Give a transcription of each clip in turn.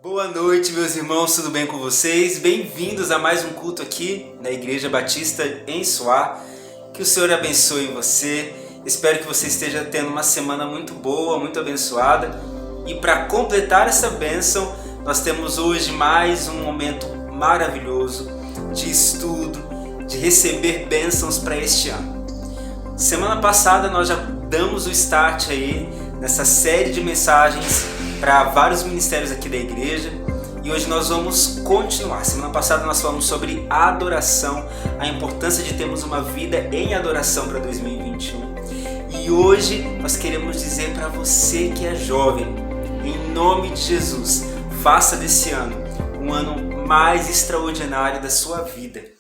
Boa noite, meus irmãos, tudo bem com vocês? Bem-vindos a mais um culto aqui na Igreja Batista em Soar. Que o Senhor abençoe você. Espero que você esteja tendo uma semana muito boa, muito abençoada. E para completar essa bênção, nós temos hoje mais um momento maravilhoso de estudo, de receber bênçãos para este ano. Semana passada nós já damos o start aí nessa série de mensagens para vários ministérios aqui da igreja e hoje nós vamos continuar. Semana passada nós falamos sobre adoração, a importância de termos uma vida em adoração para 2021 e hoje nós queremos dizer para você que é jovem, em nome de Jesus, faça desse ano um ano mais extraordinário da sua vida.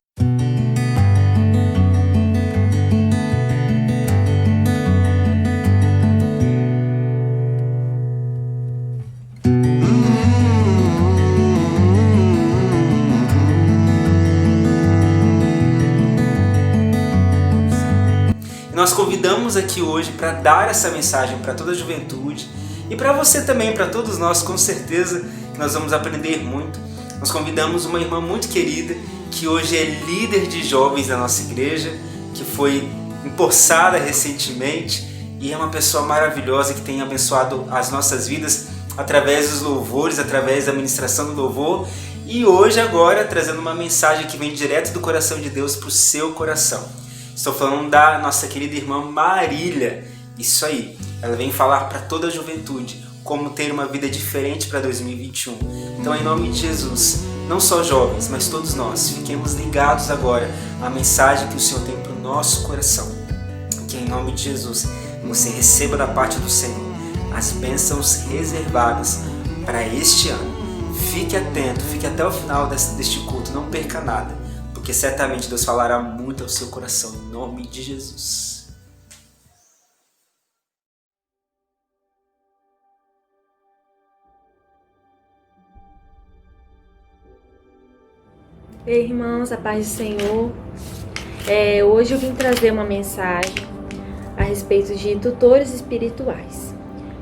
Nós convidamos aqui hoje para dar essa mensagem para toda a juventude e para você também, para todos nós, com certeza que nós vamos aprender muito. Nós convidamos uma irmã muito querida que hoje é líder de jovens da nossa igreja, que foi empossada recentemente e é uma pessoa maravilhosa que tem abençoado as nossas vidas através dos louvores, através da ministração do louvor e hoje agora trazendo uma mensagem que vem direto do coração de Deus para o seu coração. Estou falando da nossa querida irmã Marília. Isso aí, ela vem falar para toda a juventude como ter uma vida diferente para 2021. Então, em nome de Jesus, não só jovens, mas todos nós, fiquemos ligados agora à mensagem que o Senhor tem para o nosso coração. Que em nome de Jesus, você receba da parte do Senhor as bênçãos reservadas para este ano. Fique atento, fique até o final deste culto, não perca nada. Porque certamente Deus falará muito ao seu coração, em nome de Jesus. Ei, irmãos, a paz do Senhor. Hoje eu vim trazer uma mensagem a respeito de tutores espirituais.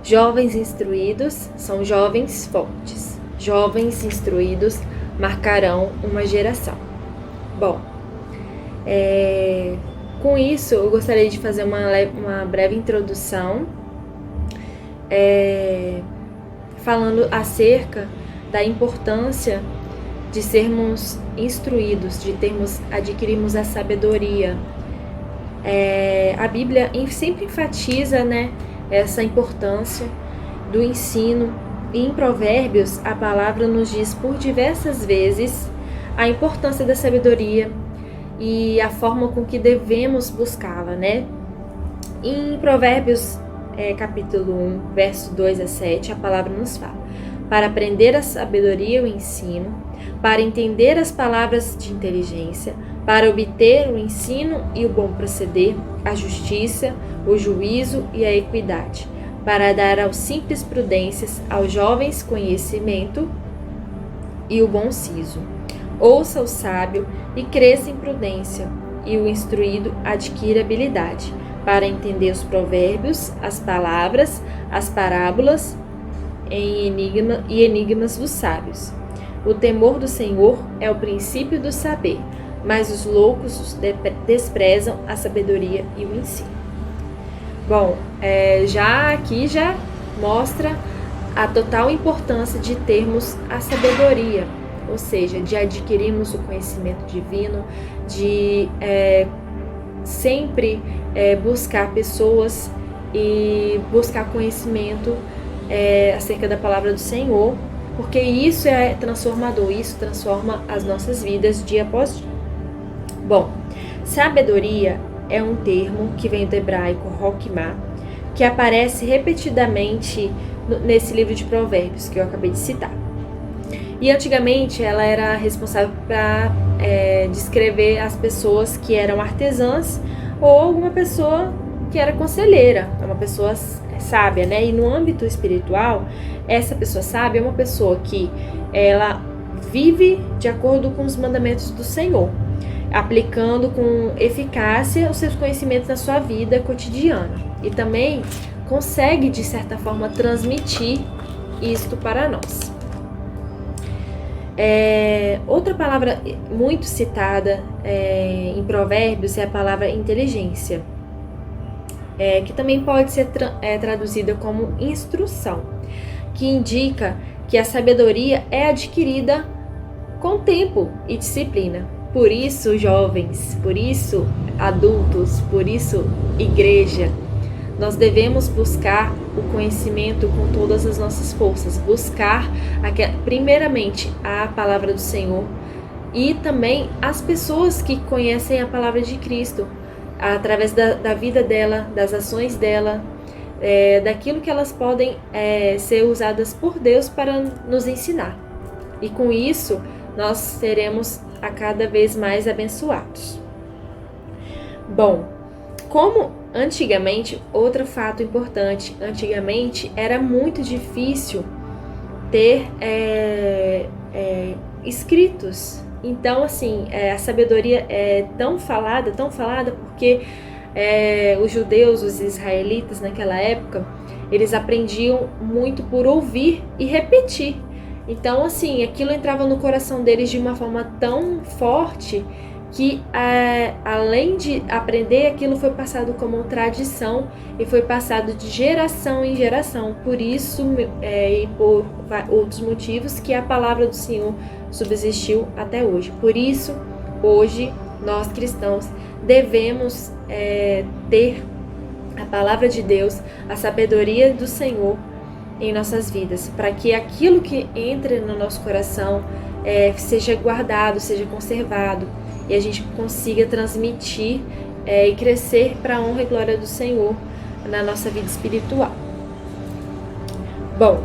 Jovens instruídos são jovens fortes. Jovens instruídos marcarão uma geração. Bom, com isso eu gostaria de fazer uma breve introdução falando acerca da importância de sermos instruídos, de adquirirmos a sabedoria. A Bíblia sempre enfatiza, essa importância do ensino e em Provérbios a palavra nos diz por diversas vezes a importância da sabedoria e a forma com que devemos buscá-la, Em Provérbios, capítulo 1, verso 2 a 7, a palavra nos fala: para aprender a sabedoria e o ensino, para entender as palavras de inteligência, para obter o ensino e o bom proceder, a justiça, o juízo e a equidade, para dar aos simples prudências, aos jovens conhecimento e o bom siso. Ouça o sábio e cresça em prudência, e o instruído adquire habilidade, para entender os provérbios, as palavras, as parábolas e enigmas dos sábios. O temor do Senhor é o princípio do saber, mas os loucos desprezam a sabedoria e o ensino. Bom, já mostra a total importância de termos a sabedoria, ou seja, de adquirirmos o conhecimento divino, de sempre buscar pessoas e buscar conhecimento acerca da palavra do Senhor, porque isso é transformador, isso transforma as nossas vidas dia após dia. Bom, sabedoria é um termo que vem do hebraico Hokmah, que aparece repetidamente nesse livro de Provérbios que eu acabei de citar. E antigamente ela era responsável para descrever as pessoas que eram artesãs ou alguma pessoa que era conselheira, uma pessoa sábia, E no âmbito espiritual, essa pessoa sábia é uma pessoa que ela vive de acordo com os mandamentos do Senhor, aplicando com eficácia os seus conhecimentos na sua vida cotidiana e também consegue, de certa forma, transmitir isto para nós. Outra palavra muito citada em Provérbios é a palavra inteligência, que também pode ser traduzida como instrução, que indica que a sabedoria é adquirida com tempo e disciplina. Por isso, jovens, por isso, adultos, por isso, igreja, nós devemos buscar o conhecimento com todas as nossas forças, buscar primeiramente a palavra do Senhor e também as pessoas que conhecem a palavra de Cristo, através da vida dela, das ações dela, daquilo que elas podem ser usadas por Deus para nos ensinar. E com isso, nós seremos a cada vez mais abençoados. Bom, como antigamente, outro fato importante, antigamente era muito difícil ter escritos. Então, assim, a sabedoria é tão falada porque os judeus, os israelitas naquela época, eles aprendiam muito por ouvir e repetir. Então, assim, aquilo entrava no coração deles de uma forma tão forte que, além de aprender, aquilo foi passado como tradição e foi passado de geração em geração. Por isso, e por outros motivos, que a palavra do Senhor subsistiu até hoje. Por isso, hoje, nós cristãos devemos ter a palavra de Deus, a sabedoria do Senhor em nossas vidas, para que aquilo que entre no nosso coração seja guardado, seja conservado, e a gente consiga transmitir e crescer para a honra e glória do Senhor na nossa vida espiritual. Bom,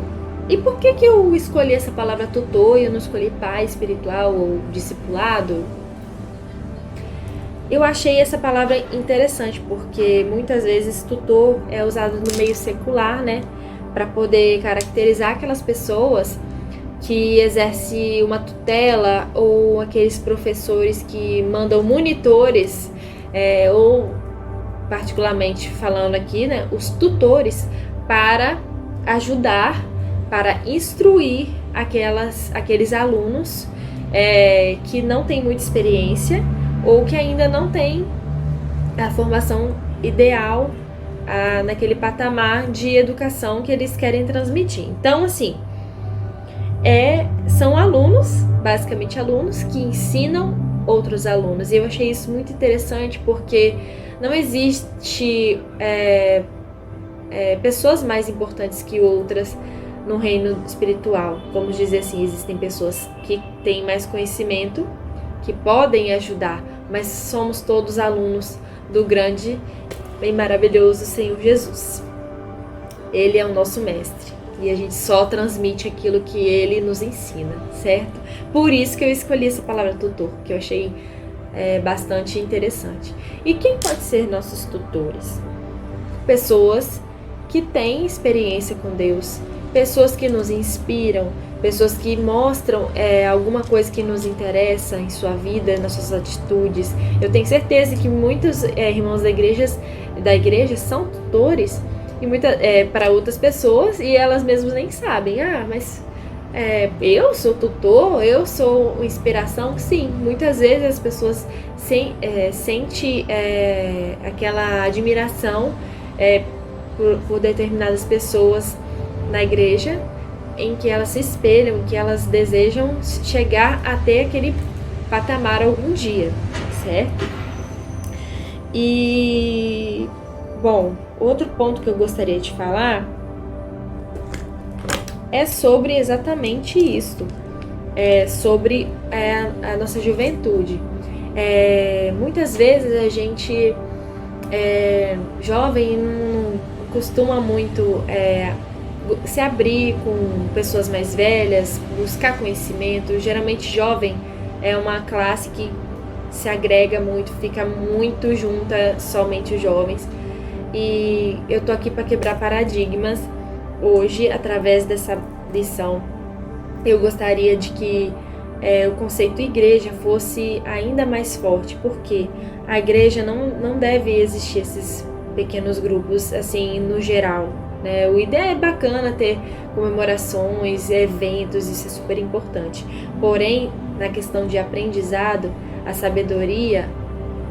e por que eu escolhi essa palavra tutor e eu não escolhi pai espiritual ou discipulado? Eu achei essa palavra interessante porque muitas vezes tutor é usado no meio secular, né, para poder caracterizar aquelas pessoas que exerce uma tutela, ou aqueles professores que mandam monitores, ou particularmente falando aqui, né, os tutores, para ajudar, para instruir aqueles alunos que não têm muita experiência ou que ainda não têm a formação ideal naquele patamar de educação que eles querem transmitir. Então, assim, são alunos, basicamente alunos, que ensinam outros alunos. E eu achei isso muito interessante porque não existe pessoas mais importantes que outras no reino espiritual. Vamos dizer assim, existem pessoas que têm mais conhecimento, que podem ajudar, mas somos todos alunos do grande e maravilhoso Senhor Jesus. Ele é o nosso mestre. E a gente só transmite aquilo que ele nos ensina, certo? Por isso que eu escolhi essa palavra tutor, que eu achei bastante interessante. E quem pode ser nossos tutores? Pessoas que têm experiência com Deus, pessoas que nos inspiram, pessoas que mostram alguma coisa que nos interessa em sua vida, nas suas atitudes. Eu tenho certeza que muitos irmãos da igreja são tutores e para outras pessoas, e elas mesmas nem sabem. Mas eu sou tutor, eu sou inspiração. Sim, muitas vezes as pessoas sentem aquela admiração por determinadas pessoas na igreja, em que elas se espelham, que elas desejam chegar até aquele patamar algum dia, certo? E, bom, outro ponto que eu gostaria de falar é sobre exatamente isso, sobre a nossa juventude. Muitas vezes a gente, jovem, não costuma muito se abrir com pessoas mais velhas, buscar conhecimento. Geralmente jovem é uma classe que se agrega muito, fica muito junta, somente os jovens. E eu tô aqui para quebrar paradigmas hoje, através dessa lição. Eu gostaria de que o conceito igreja fosse ainda mais forte, porque a igreja não deve existir esses pequenos grupos assim no geral, né? O ideia é bacana ter comemorações, eventos, isso é super importante. Porém, na questão de aprendizado, a sabedoria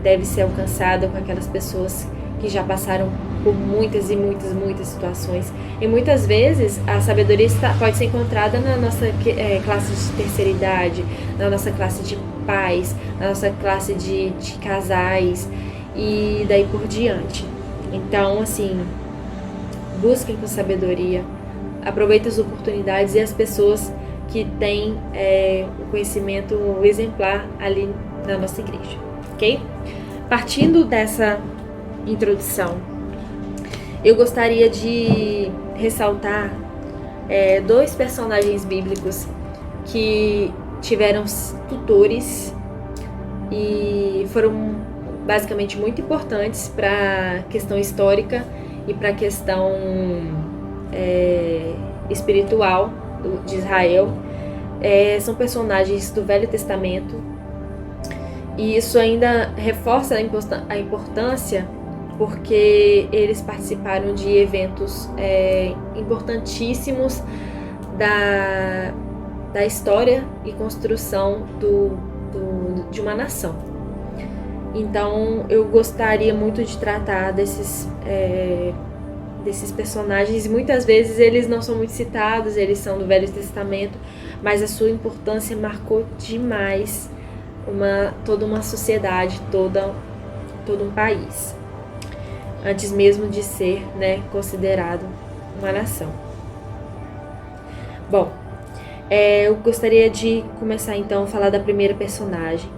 deve ser alcançada com aquelas pessoas que já passaram por muitas e muitas situações. E muitas vezes a sabedoria pode ser encontrada na nossa classe de terceira idade, na nossa classe de pais, na nossa classe de casais e daí por diante. Então, assim, busquem com sabedoria, aproveitem as oportunidades e as pessoas que têm o conhecimento exemplar ali na nossa igreja, ok? Partindo dessa introdução, eu gostaria de ressaltar 2 personagens bíblicos que tiveram tutores e foram basicamente muito importantes para a questão histórica e para a questão espiritual de Israel. São personagens do Velho Testamento e isso ainda reforça a importância porque eles participaram de eventos importantíssimos da história e construção de uma nação. Então, eu gostaria muito de tratar desses personagens. Muitas vezes eles não são muito citados, eles são do Velho Testamento, mas a sua importância marcou demais toda uma sociedade, todo um país, antes mesmo de ser, considerado uma nação. Bom, eu gostaria de começar então a falar da primeira personagem.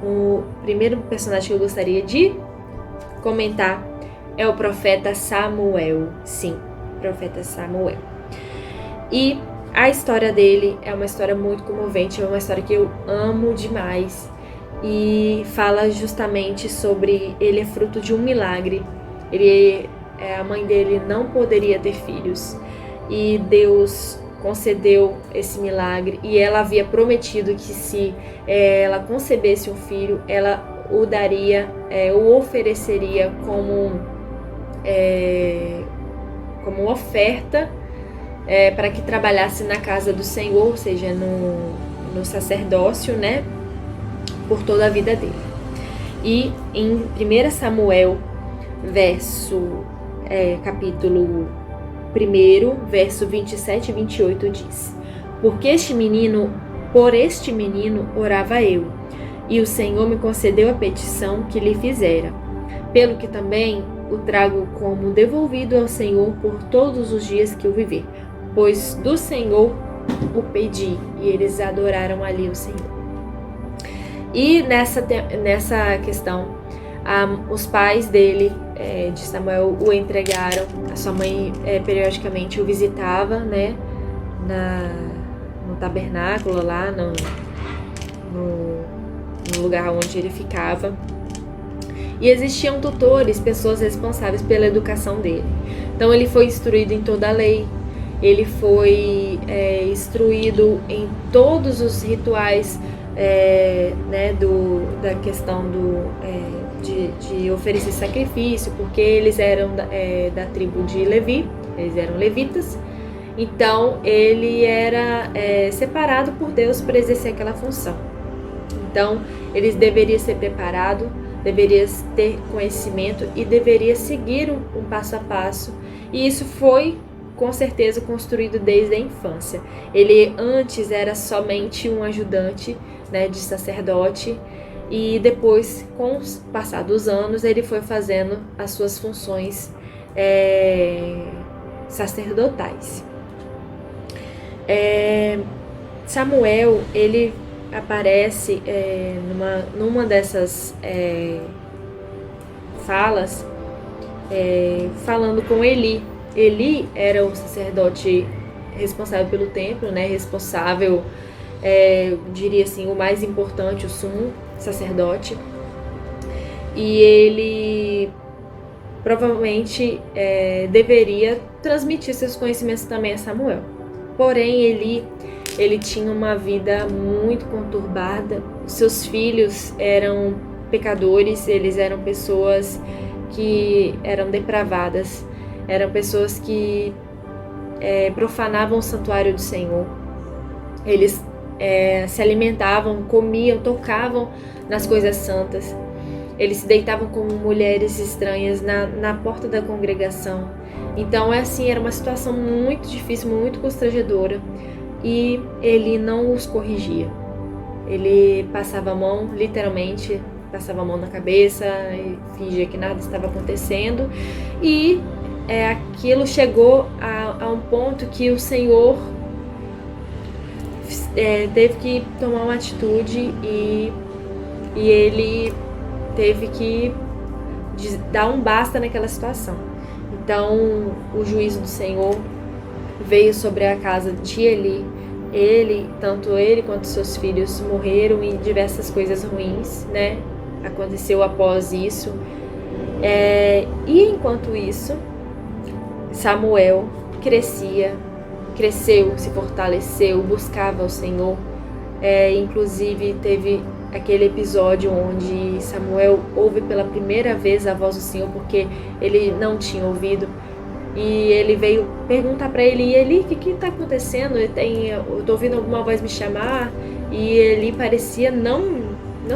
O primeiro personagem que eu gostaria de comentar é o profeta Samuel. Sim, profeta Samuel. E a história dele é uma história muito comovente, é uma história que eu amo demais e fala justamente sobre ele é fruto de um milagre. A mãe dele não poderia ter filhos e Deus concedeu esse milagre e ela havia prometido que se ela concebesse um filho, ela o daria, o ofereceria como oferta para que trabalhasse na casa do Senhor, ou seja, no sacerdócio, por toda a vida dele. E em 1 Samuel, capítulo 1, verso 27 e 28 diz: por este menino orava eu, e o Senhor me concedeu a petição que lhe fizera, pelo que também o trago como devolvido ao Senhor por todos os dias que eu viver, pois do Senhor o pedi, e eles adoraram ali o Senhor. E nessa questão, os pais dele, de Samuel, o entregaram. A sua mãe periodicamente o visitava, no tabernáculo lá, no lugar onde ele ficava. E existiam tutores, pessoas responsáveis pela educação dele. Então ele foi instruído em toda a lei, ele foi instruído em todos os rituais da questão de oferecer sacrifício, porque eles eram da tribo de Levi, eles eram levitas. Então ele era separado por Deus para exercer aquela função. Então ele deveria ser preparado, deveria ter conhecimento e deveria seguir um passo a passo. E isso foi com certeza construído desde a infância. Ele antes era somente um ajudante, de sacerdote, e depois, com o passar dos anos, ele foi fazendo as suas funções sacerdotais. Samuel, ele aparece numa dessas falas, falando com Eli. Eli era o sacerdote responsável pelo templo, responsável, diria assim, o mais importante, o sumo sacerdote. E ele provavelmente deveria transmitir seus conhecimentos também a Samuel. Porém, ele tinha uma vida muito conturbada. Seus filhos eram pecadores, eles eram pessoas que eram depravadas, eram pessoas que profanavam o santuário do Senhor. Eles se alimentavam, comiam, tocavam nas coisas santas. Eles se deitavam com mulheres estranhas na porta da congregação. Então, era uma situação muito difícil, muito constrangedora. E ele não os corrigia. Ele passava a mão, literalmente, passava a mão na cabeça e fingia que nada estava acontecendo. E aquilo chegou a um ponto que o Senhor teve que tomar uma atitude e ele teve que dar um basta naquela situação. Então, o juízo do Senhor veio sobre a casa de Eli. Tanto ele quanto seus filhos morreram em diversas coisas ruins, né? Aconteceu após isso. E enquanto isso, Samuel cresceu, se fortaleceu, buscava o Senhor. Inclusive teve aquele episódio onde Samuel ouve pela primeira vez a voz do Senhor, porque ele não tinha ouvido. E ele veio perguntar para Eli: Eli, o que está acontecendo? Eu estou ouvindo alguma voz me chamar. E Eli parecia não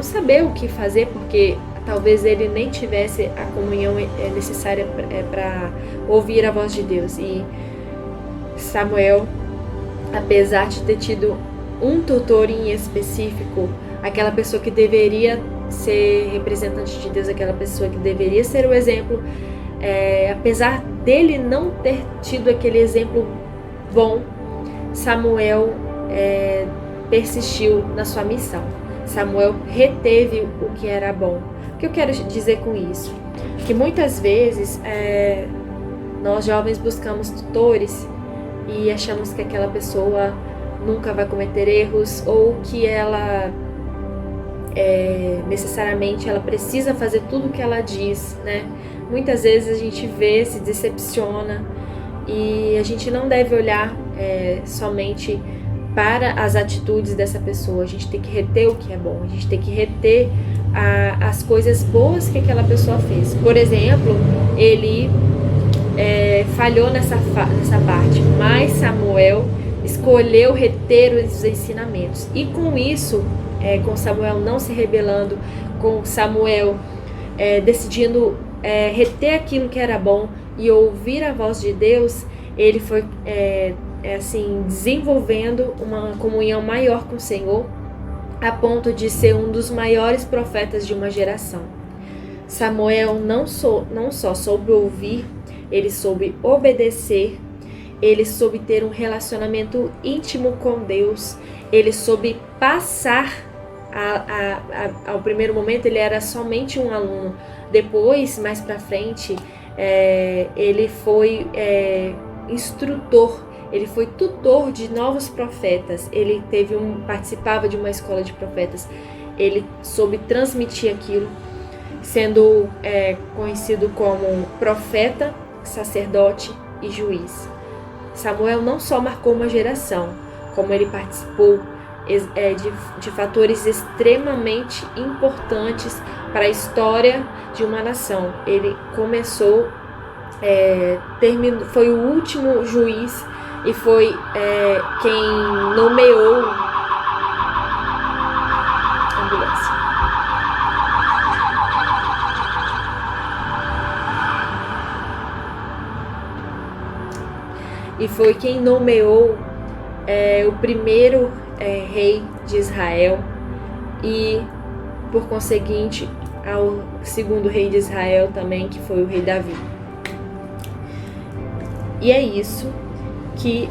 saber o que fazer, porque talvez ele nem tivesse a comunhão necessária para ouvir a voz de Deus. E Samuel, apesar de ter tido um tutor em específico, aquela pessoa que deveria ser representante de Deus, aquela pessoa que deveria ser o exemplo, apesar dele não ter tido aquele exemplo bom, Samuel persistiu na sua missão. Samuel reteve o que era bom. O que eu quero dizer com isso? Que muitas vezes nós jovens buscamos tutores e achamos que aquela pessoa nunca vai cometer erros, ou que ela necessariamente ela precisa fazer tudo o que ela diz, né? Muitas vezes a gente vê, se decepciona, e a gente não deve olhar somente para as atitudes dessa pessoa. A gente tem que reter o que é bom, a gente tem que reter as coisas boas que aquela pessoa fez. Por exemplo, ele falhou nessa parte, mas Samuel escolheu reter os ensinamentos. E com isso, com Samuel não se rebelando, com Samuel decidindo reter aquilo que era bom e ouvir a voz de Deus, ele foi desenvolvendo uma comunhão maior com o Senhor, a ponto de ser um dos maiores profetas de uma geração. Samuel não só soube ouvir, ele soube obedecer, ele soube ter um relacionamento íntimo com Deus, ele soube passar. Ao primeiro momento ele era somente um aluno, depois, mais para frente, ele foi instrutor, ele foi tutor de novos profetas, ele participava de uma escola de profetas, ele soube transmitir aquilo, sendo conhecido como profeta, sacerdote e juiz. Samuel não só marcou uma geração, como ele participou de fatores extremamente importantes para a história de uma nação. Ele começou, foi o último juiz e foi quem nomeou a ambulância. E foi quem nomeou o primeiro rei de Israel e, por conseguinte, ao segundo rei de Israel também, que foi o rei Davi. E é isso que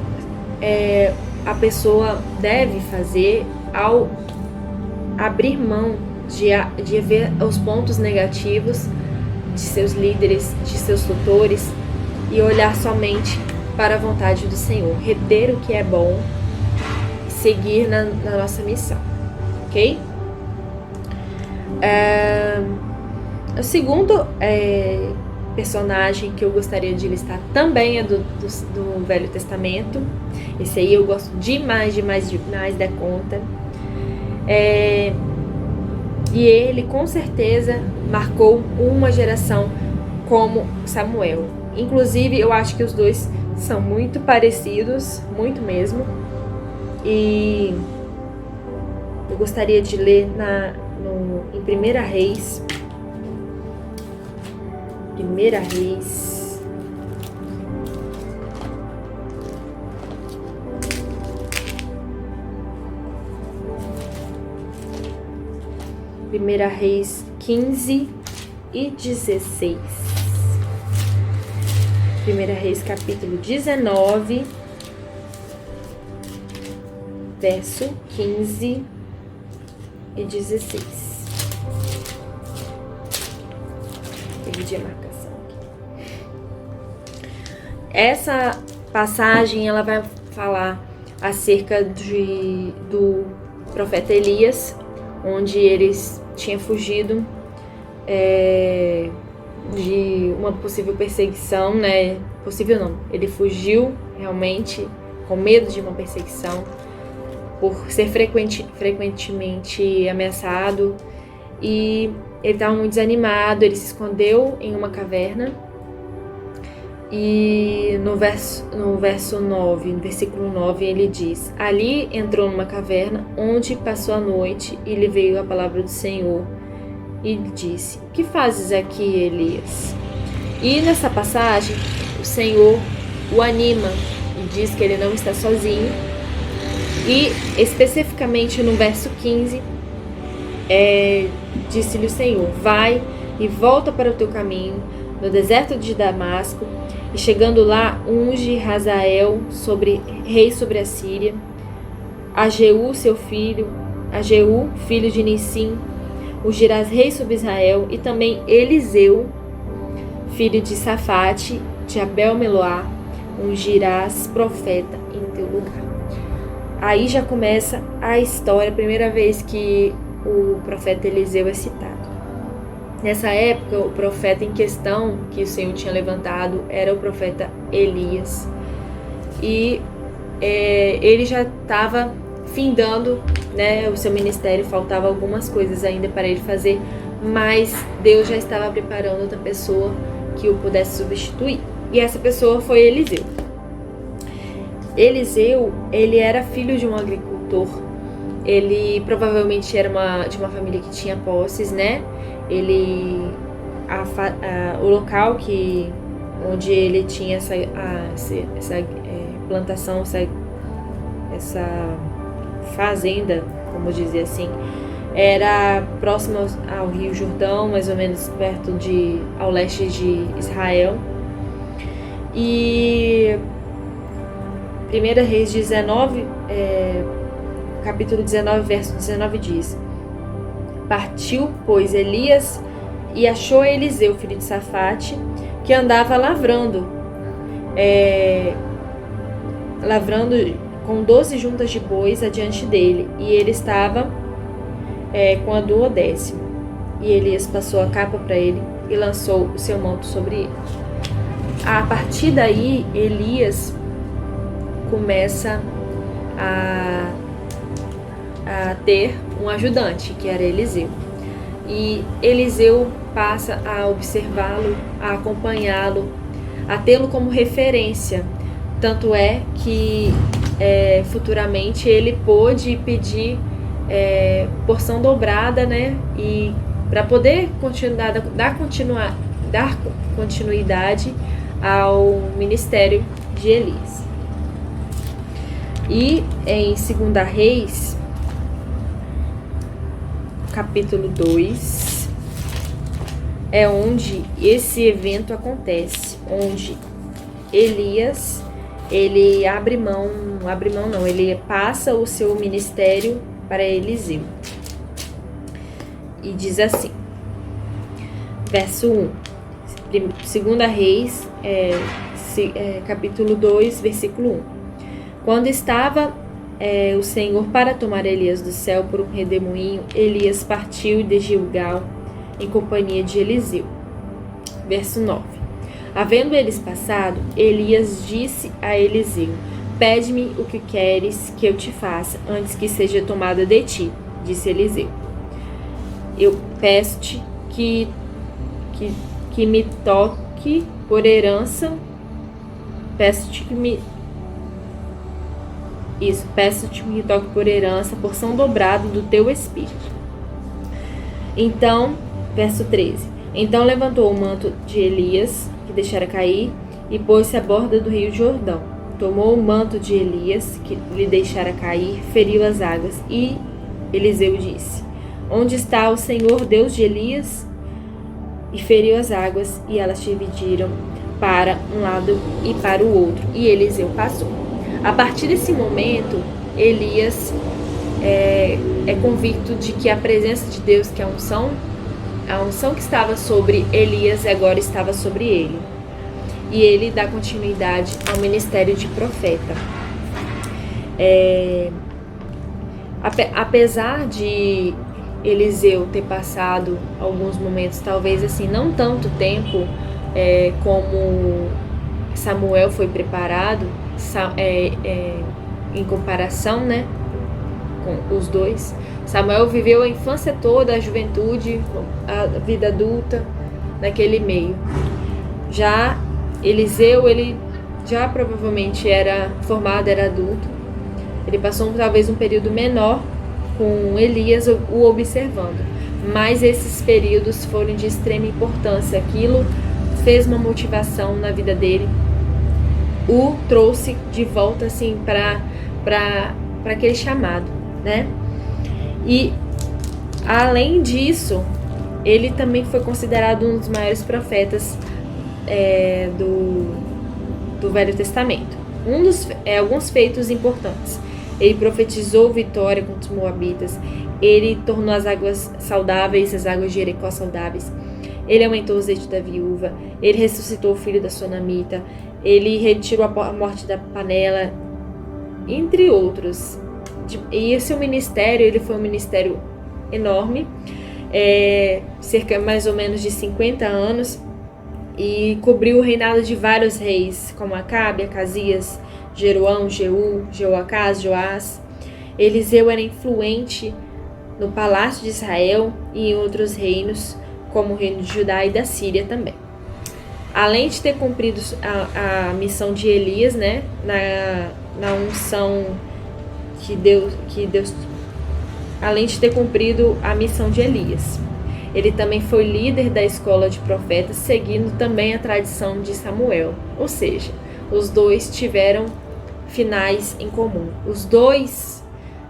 a pessoa deve fazer ao abrir mão de ver os pontos negativos de seus líderes, de seus tutores, e olhar somente para a vontade do Senhor, reter o que é bom, seguir na nossa missão, ok? O segundo personagem que eu gostaria de listar também é do Velho Testamento. Esse aí eu gosto demais da conta. E ele com certeza marcou uma geração como Samuel. Inclusive, eu acho que os dois São muito parecidos, muito mesmo. E eu gostaria de ler em 1 Reis. 1 Reis. Primeira Reis 15 e 16. 1 Reis capítulo 19, verso 15 e 16. Perdi a marcação aqui. Essa passagem ela vai falar acerca do profeta Elias, onde eles tinham fugido de uma possível perseguição, né? Possível não, ele fugiu realmente com medo de uma perseguição, por ser frequentemente ameaçado, e ele estava muito desanimado. Ele se escondeu em uma caverna, e no verso 9, no versículo 9, ele diz: ali entrou numa caverna, onde passou a noite, e lhe veio a palavra do Senhor, e lhe disse: o que fazes aqui, Elias? E nessa passagem, o Senhor o anima e diz que ele não está sozinho. E especificamente no verso 15, disse-lhe o Senhor: vai e volta para o teu caminho no deserto de Damasco, e chegando lá, unge Hazael rei sobre a Síria, a Jeú, filho de Nissim, ungirás rei sobre Israel, e também Eliseu, filho de Safate, de Abel-Meloá, ungirás profeta em teu lugar. Aí já começa a história, a primeira vez que o profeta Eliseu é citado. Nessa época, o profeta em questão que o Senhor tinha levantado era o profeta Elias. E ele já estava findando, né, o seu ministério, faltava algumas coisas ainda para ele fazer, mas Deus já estava preparando outra pessoa que o pudesse substituir. E essa pessoa foi Eliseu. Eliseu, ele era filho de um agricultor. Ele provavelmente era de uma família que tinha posses, né? O local onde ele tinha essa plantação, essa fazenda, como dizer assim, era próximo ao Rio Jordão, mais ou menos perto ao leste de Israel. E 1 Reis 19, capítulo 19, verso 19 diz: partiu, pois, Elias e achou Eliseu, filho de Safate, que andava lavrando com 12 juntas de bois adiante dele, e ele estava com a 12ª. E Elias passou a capa para ele e lançou o seu manto sobre ele. A partir daí, Elias começa a ter um ajudante, que era Eliseu. E Eliseu passa a observá-lo, a acompanhá-lo, a tê-lo como referência. Tanto é que futuramente ele pôde pedir porção dobrada, né? E para poder dar continuidade ao ministério de Elias. E em 2 Reis, capítulo 2, é onde esse evento acontece, onde Elias, ele ele passa o seu ministério para Eliseu. E diz assim, verso 1, 2 Reis, capítulo 2, versículo 1. Quando estava o Senhor para tomar Elias do céu por um redemoinho, Elias partiu de Gilgal em companhia de Eliseu. Verso 9. Havendo eles passado, Elias disse a Eliseu: pede-me o que queres que eu te faça, antes que seja tomada de ti. Disse Eliseu: eu peço-te que me toque por herança peço-te que me toque por herança, porção dobrada do teu espírito. Então, verso 13. Então levantou o manto de Elias, que deixara cair, e pôs-se à borda do rio Jordão. Tomou o manto de Elias, que lhe deixara cair, feriu as águas, e Eliseu disse: Onde está o Senhor Deus de Elias? E feriu as águas, e elas dividiram para um lado e para o outro, e Eliseu passou. A partir desse momento, Elias é convicto de que a presença de Deus, que é a unção que estava sobre Elias agora estava sobre ele. E ele dá continuidade ao ministério de profeta. Apesar de Eliseu ter passado alguns momentos, talvez assim, não tanto tempo como Samuel foi preparado, em comparação, né, com os dois. Samuel viveu a infância toda, a juventude, a vida adulta naquele meio. Já Eliseu, ele já provavelmente era formado, era adulto. Ele passou talvez um período menor com Elias o observando. Mas esses períodos foram de extrema importância. Aquilo fez uma motivação na vida dele. O trouxe de volta assim para aquele chamado, né? E além disso, ele também foi considerado um dos maiores profetas do Velho Testamento. Alguns feitos importantes. Ele profetizou vitória contra os moabitas. Ele tornou as águas saudáveis, as águas de Jericó saudáveis. Ele aumentou o azeite da viúva. Ele ressuscitou o filho da sunamita. Ele retirou a morte da panela, entre outros. E esse ministério, ele foi um ministério enorme, cerca mais ou menos de 50 anos, e cobriu o reinado de vários reis, como Acabe, Acasias, Jeroão, Jeú, Jeoacás, Joás. Eliseu era influente no palácio de Israel e em outros reinos, como o reino de Judá e da Síria também. Além de ter cumprido a missão de Elias, né, na unção que Deus, além de ter cumprido a missão de Elias, ele também foi líder da escola de profetas, seguindo também a tradição de Samuel. Ou seja, os dois tiveram finais em comum. Os dois,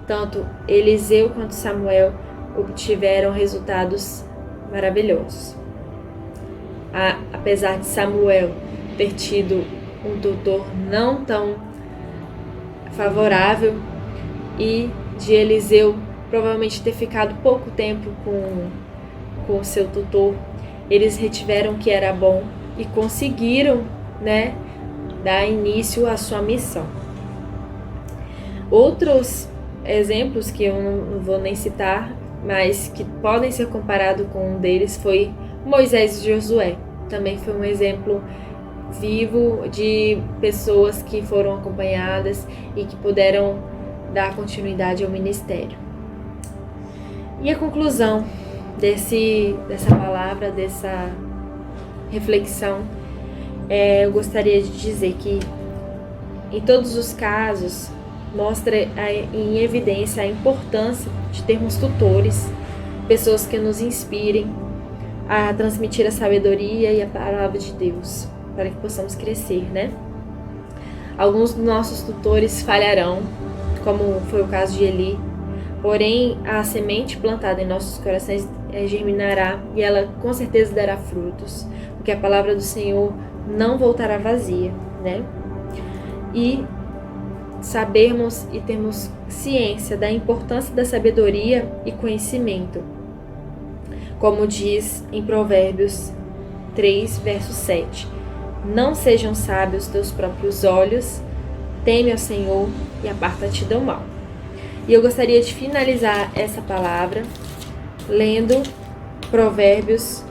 tanto Eliseu quanto Samuel, obtiveram resultados maravilhosos. Apesar de Samuel ter tido um tutor não tão favorável e de Eliseu provavelmente ter ficado pouco tempo com o seu tutor, eles retiveram o que era bom e conseguiram, né, dar início à sua missão. Outros exemplos que eu não vou nem citar, mas que podem ser comparados com um deles, foi Moisés e Josué. Também foi um exemplo vivo de pessoas que foram acompanhadas e que puderam dar continuidade ao ministério. E a conclusão dessa palavra, dessa reflexão, eu gostaria de dizer que em todos os casos mostra em evidência a importância de termos tutores, pessoas que nos inspirem a transmitir a sabedoria e a palavra de Deus, para que possamos crescer, né? Alguns dos nossos tutores falharão, como foi o caso de Eli, porém a semente plantada em nossos corações germinará e ela com certeza dará frutos, porque a palavra do Senhor não voltará vazia, né? E sabermos e termos ciência da importância da sabedoria e conhecimento, como diz em Provérbios 3, verso 7. Não sejam sábios teus próprios olhos, teme ao Senhor e aparta-te do mal. E eu gostaria de finalizar essa palavra lendo Provérbios,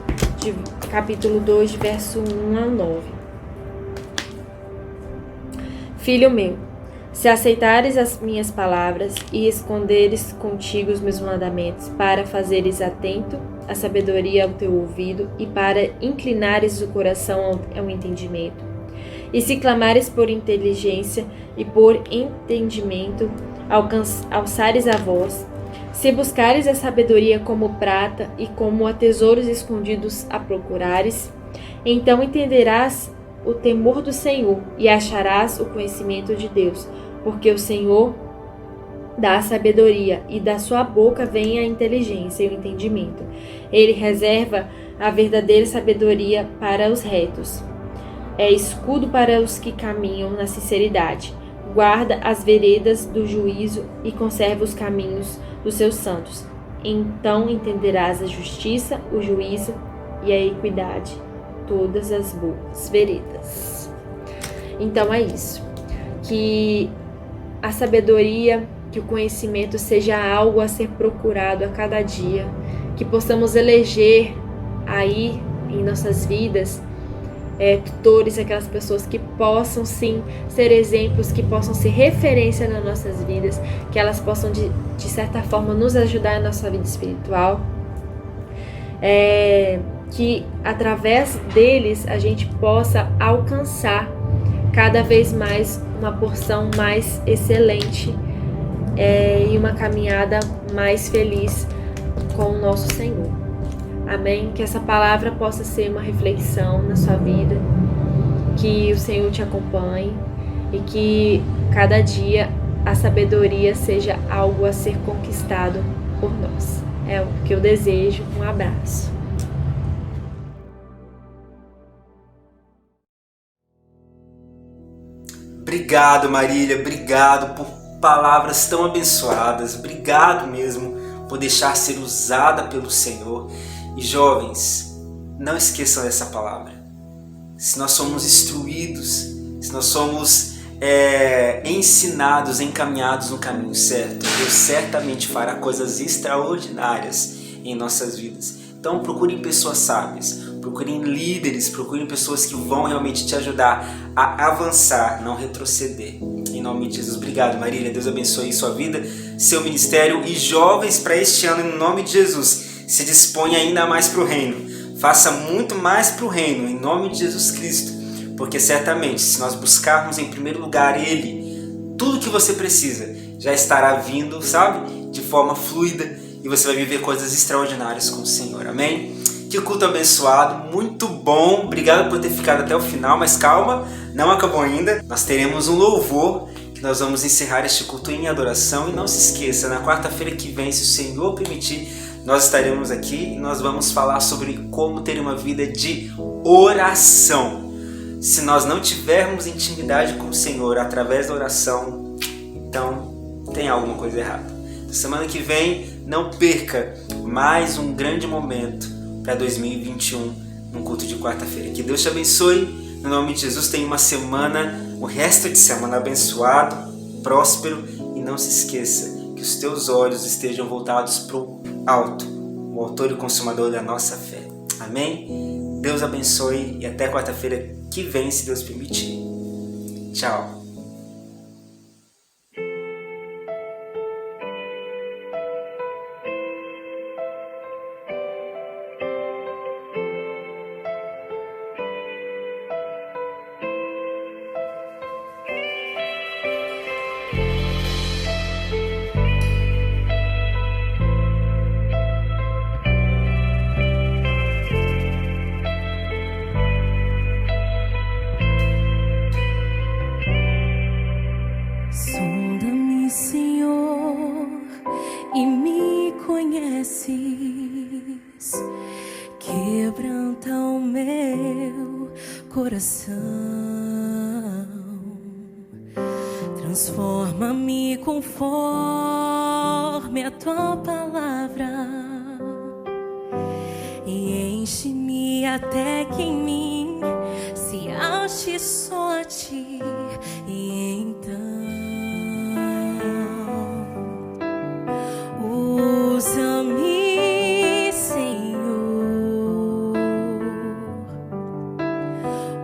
capítulo 2, verso 1 ao 9. Filho meu, se aceitares as minhas palavras e esconderes contigo os meus mandamentos, para fazeres atento a sabedoria ao teu ouvido e para inclinares o coração ao entendimento, E se clamares por inteligência e por entendimento, alçares a voz, se buscares a sabedoria como prata e como a tesouros escondidos a procurares, então entenderás o temor do Senhor e acharás o conhecimento de Deus, porque o Senhor dá a sabedoria e da sua boca vem a inteligência e o entendimento. Ele reserva a verdadeira sabedoria para os retos. É escudo para os que caminham na sinceridade. Guarda as veredas do juízo e conserva os caminhos dos seus santos. Então entenderás a justiça, o juízo e a equidade, todas as boas veredas. Então é isso. Que a sabedoria, que o conhecimento seja algo a ser procurado a cada dia. Que possamos eleger aí em nossas vidas tutores, aquelas pessoas que possam sim ser exemplos, que possam ser referência nas nossas vidas, que elas possam de certa forma nos ajudar na nossa vida espiritual, que através deles a gente possa alcançar cada vez mais uma porção mais excelente e uma caminhada mais feliz com o nosso Senhor. Amém? Que essa palavra possa ser uma reflexão na sua vida, que o Senhor te acompanhe e que cada dia a sabedoria seja algo a ser conquistado por nós. É o que eu desejo. Um abraço. Obrigado, Marília. Obrigado por palavras tão abençoadas. Obrigado mesmo por deixar ser usada pelo Senhor. E jovens, não esqueçam dessa palavra. Se nós somos instruídos, se nós somos ensinados, encaminhados no caminho certo, Deus certamente fará coisas extraordinárias em nossas vidas. Então procurem pessoas sábias, procurem líderes, procurem pessoas que vão realmente te ajudar a avançar, não retroceder. Em nome de Jesus. Obrigado, Marília. Deus abençoe sua vida, seu ministério e jovens para este ano, em nome de Jesus. Se disponha ainda mais para o reino. Faça muito mais para o reino, em nome de Jesus Cristo. Porque certamente, se nós buscarmos em primeiro lugar Ele, tudo que você precisa já estará vindo, sabe? De forma fluida. E você vai viver coisas extraordinárias com o Senhor. Amém? Que culto abençoado, muito bom. Obrigado por ter ficado até o final, mas calma, não acabou ainda. Nós teremos um louvor que nós vamos encerrar este culto em adoração. E não se esqueça, na quarta-feira que vem, se o Senhor permitir, nós estaremos aqui e nós vamos falar sobre como ter uma vida de oração. Se nós não tivermos intimidade com o Senhor através da oração, então tem alguma coisa errada. Semana que vem, não perca mais um grande momento para 2021, num culto de quarta-feira. Que Deus te abençoe. No nome de Jesus, tenha uma semana, o resto de semana abençoado, próspero. E não se esqueça que os teus olhos estejam voltados para o alto, o autor e consumador da nossa fé. Amém? Deus abençoe e até quarta-feira que vem, se Deus permitir. Tchau. Sonda-me, Senhor, e me conheces. Quebranta o meu coração. Transforma-me conforme a tua palavra e enche-me até que em mim se ache só a ti. E então usa-me, Senhor,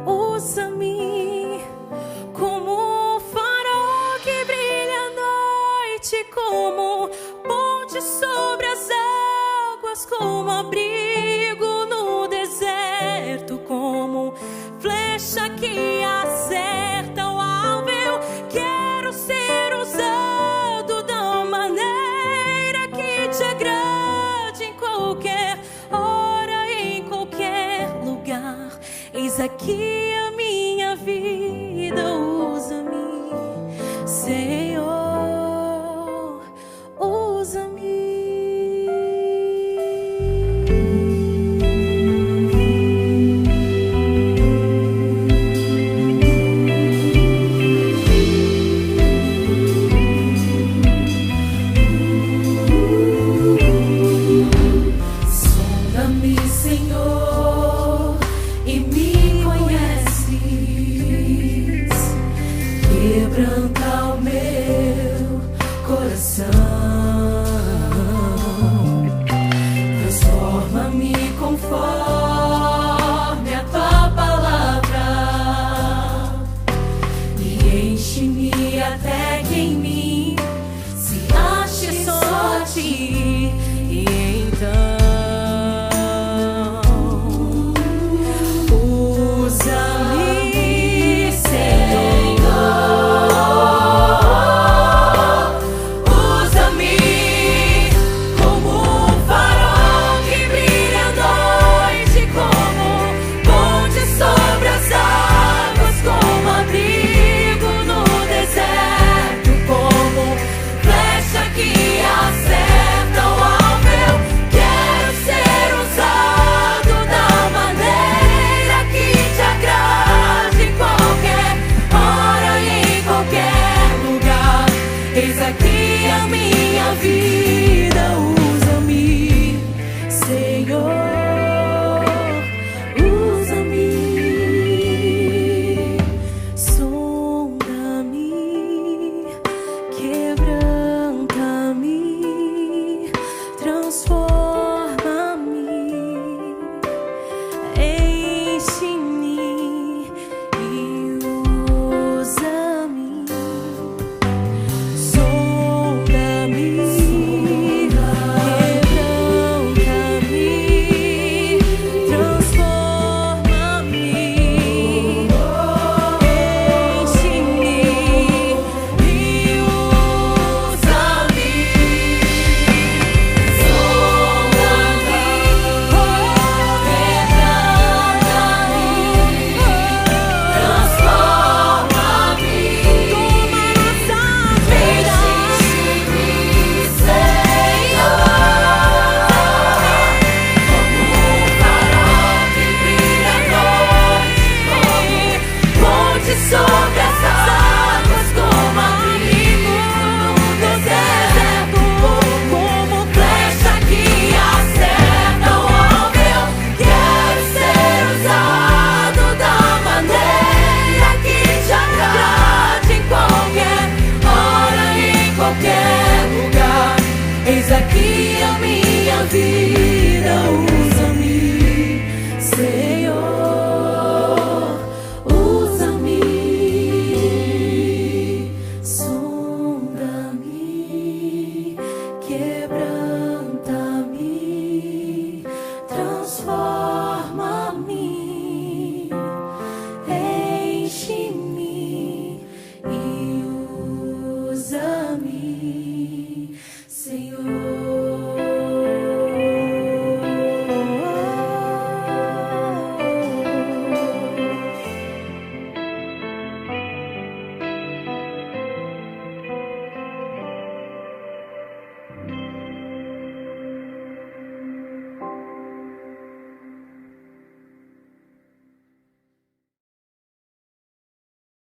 usa-me como um farol que brilha à noite, como ponte sobre as águas, como abrigo no deserto, como flecha que acende Eis aqui a minha vida, usa-me, Senhor, usa-me. Sonda-me, Senhor, e me conheces. Quebranta o meu coração, transforma-me conforme a tua palavra e enche-me até que em mim se ache só a ti. E então usa-me, Senhor, usa-me como um farol que brilha à noite, como ponte sobre as águas, como abrigo no deserto, como flecha que acerta o alvo. Eu quero ser usado da maneira que te agrade, em qualquer hora e em qualquer lugar. Eis aqui a minha vida, usa-me, Senhor, usa-me. Sonda-me, quebranta-me, transforma-me, enche-me e usa-me. Sonda-me, quebranta-me, transforma-me, enche-me e usa-me. Sobre essas águas, como abrigo no deserto, como flecha que acerta o alvo. Eu quero ser usado da maneira que te agrade, em qualquer hora e em qualquer lugar. Eis aqui a minha vida, usa-me, Senhor, usa-me. Sonda-me, quebra